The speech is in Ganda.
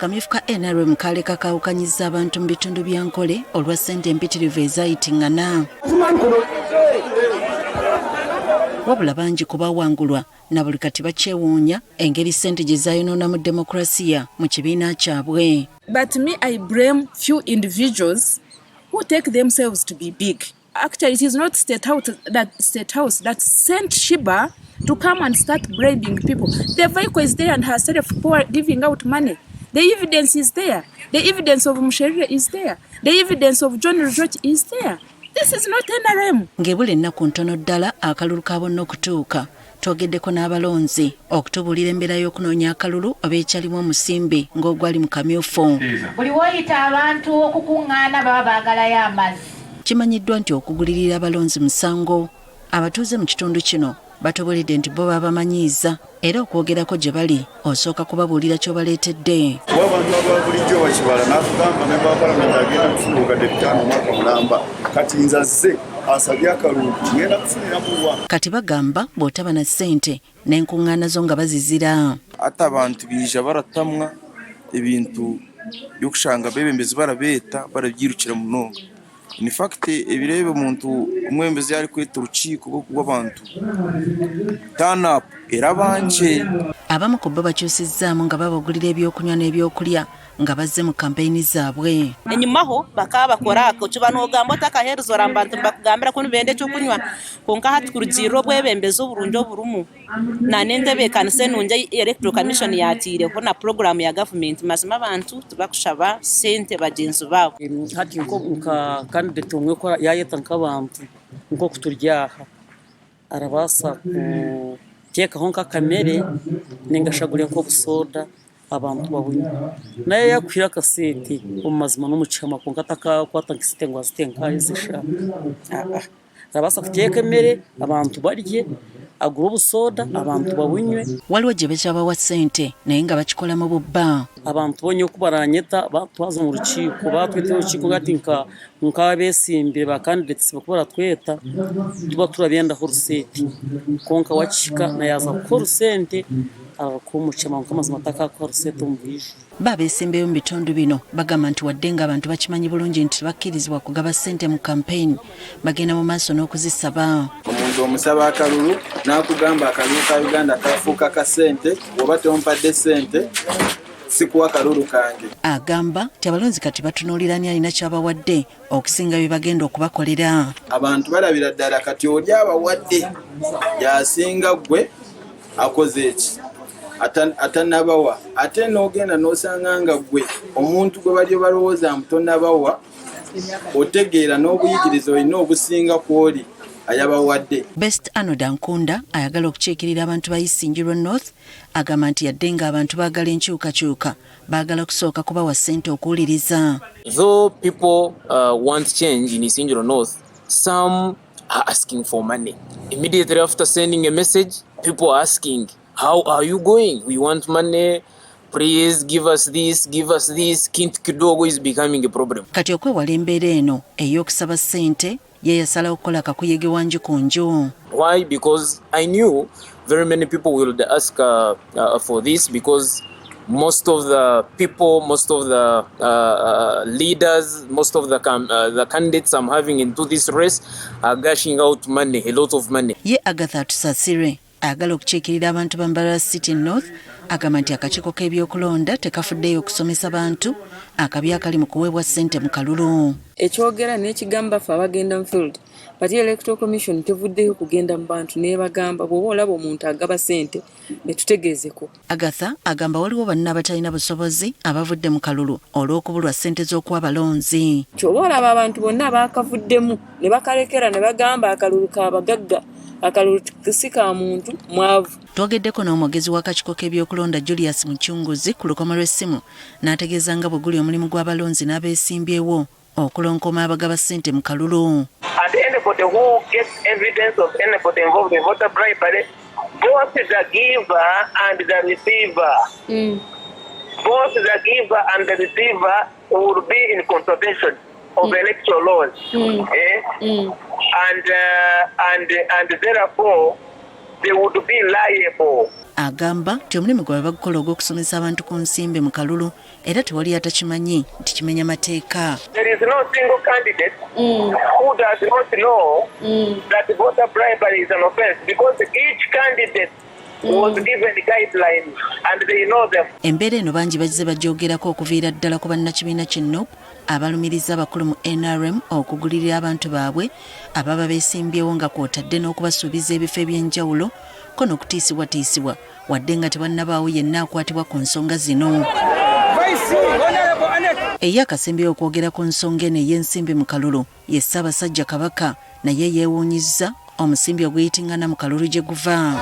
akamyufu ka NRM kaleka kawukanyizza abantu mu bitundu bya Nkole olwa ssente empitirivu ezayitingana. Wabula bangi kubawangulwa na buli kati bakyewuunya engeri ssente gye zayonoona mu demokrasiya mu kibiina kyabwe. But me, I blame few individuals who take themselves to be big. Actually, it is not State House that sent Shiba to come and start bribing people. The vehicle is there and herself giving out money. The evidence is there. The evidence of Msheria is there. The evidence of John Rujot is there. This is not NRM. Ngebule ennaku ntono ddala akalulu kabonna okutuuka. Twogeddeko n'abalonzi okutubuulira embeera y'okunoonya akalulu oba ekyalimu omusimbe ng'ogwali mu kamyufu. Buli woyita abantu okukuŋŋaana baba baagalayo amazzi. Kimanyiddwa nti okugulirira abalonzi musango. Abatuuze mu kitundu kino batoboledde nti bo babamanyiiza era okwogerako gye bali osooka kubabuulira ky'obaleetedde. Abantu ababulijjo bakibala n'atugamba ne baapalamenti agenda kufuna obukadde 5 omwaka mulamba kati nzazze asabye akalulu ngenda kufunira muwa. Kati bagamba bw'otaba na ssente n'enkuŋŋaana zo nga bazizira. Ate abantu biija baratamwa ebintu by'okushanga beebembezi barabeeta barabyirukira munonga. In fact, ebirebe omuntu omwembezi ari kweta urukiiko rw'abantu turn up era banje. Abamu ku bo bakyusizzaamu nga babagulira ebyokunywa n'ebyokulya nga bazze mu kampeyini zaabwe. Enyumaho bakaba bakora ako kibanogamba otakaherezora abantu bakugambira ko nibende ekyokunywa konka hati kurugirira obwebembezi oburungi oburumu na n'entebe ekanisa enungi electoral commission yatiireho na program ya government mazima abantu tubakushaba sente bagenzi baabo. Hati nka candidate umwe ko yayeta nk'abantu nko kuturyaha arabasa kutekaho nkakamere nengashagure nko busoda abantu babunye naye yakwira kasete umazima n'umucama konka atakakwata nkisite ngo azitenka izisha arabasa kuteka emere abantu barye agura obusoda abantu babunywe. Waliwo gye bakyabawa ssente naye nga bakikola mu bubba. Abantu bonye okubaranyeta batwaza mu rukiiko batwite urukiiko gati nk'abesimbe ba candidates bakubara tweta tuba turabendaho rusenti konka wakishika nayaza gukora sente abakomucama nk'amazima atakakora rusente mu bwije. Babeesimbeyo mu bitundu bino bagamba nti wadde nga abantu bakimanyi bulungi nti bakkirizibwa kugaba ssente mu campaign bagenda mu maaso n'okuzisaba. Omuntu omusaba akalulu n'akugamba akalulu ka Uganda kafuuka ka ssente oba tompadde ssente sikuwa akalulu kange. Agamba nti abalonzi kati batunuulira ani alina ky'abawadde okusinga bye bagenda okubakolera. Abantu balabira ddala kati oli abawadde yasinga gwe akoze eki atanabawa ate n'ogenda n'osanga nga gwe omuntu gwe bali balowooza mutonabawa otegeera n'obuyigiriza olina obusinga kw'oli ayabawadde. Best Anoda Nkunda ayagala okukiikirira abantu ba Isinjiro North agamba nti yadde nga abantu baagala enkyukakyuka baagala kusooka kubawa ssente okuwuliriza. Though people want change in Isinjiro North, some are asking for money. Immediately after sending a message, people are asking, how are you going? We want money. Please give us this, give us this. Kintu kidogo is becoming a problem. Kati okwewala embeera eno ey'okusaba ssente ye yasalawo okukola kakuyege wanju ku nju. Why? Because I knew very many people will ask for this because most of the people, most of the leaders, most of the candidates I'm having into this race are gushing out money, a lot of money. Ye Agatha Tusasire ayagala okukiikirira abantu ba Mbarara City North agamba nti akakiiko k'ebyokulonda tekafuddeyo okusomesa bantu akabi akali mu kuweebwa ssente mu kalulu. Ekyogera n'ekigamba ffe abagenda mu field Party Electoral Commission tevuddeyo kugenda mu bantu n'ebagamba bw'oba olaba omuntu agaba ssente ne tutegeezeko. Agatha agamba waliwo banna abatalina busobozi abavudde mu kalulu olw'okubulwa ssente z'okuwa abalonzi. Ky'oba olaba abantu bonna baakavuddemu ne bakalekera ne bagamba akalulu k'abagagga akalulu si ka muntu mwavu. Twogeddeko n'omwogezi w'akakiiko k'ebyokulonda Julius Mukyunguzi ku lukomo lw'essimu n'ategeeza nga bwe guli omulimu gw'abalonzi n'abeesimbyewo okulonkoma abagaba ssente mu kalulu. And anybody who gets evidence of anybody involved in voter bribery, both the giver and the receiver, both the giver and the receiver will be in contravention of electoral laws, and therefore they would be liable. agamba nti omulimu gwe bagukola ogw'okusomesa abantu ku nsimbi mu kalulu era tewali atakimanyi nti kimenya mateeka. There is no single candidate who does not know that voter bribery is an offense because each candidate was given guidelines and they know them. Embeera eno bangi bazze bajoogerako okuviira ddala ku bannakibiina kino abalumiriza abakulu mu NRM okugulirira abantu baabwe ababa beesimbyewo nga kwotadde n'okubasuubiza ebifo eby'enjawulo ko n'okutiisibwatiisibwa wadde nga tebannabaawo yenna akwatibwa ku nsonga zino. Eyakasembyeyo okwogera ku nsonga eno ey'ensimbi mu kalulu ye Ssaabasajja Kabaka naye yeewuunyizza omusimbi ogweyitingana mu kalulu gye guva.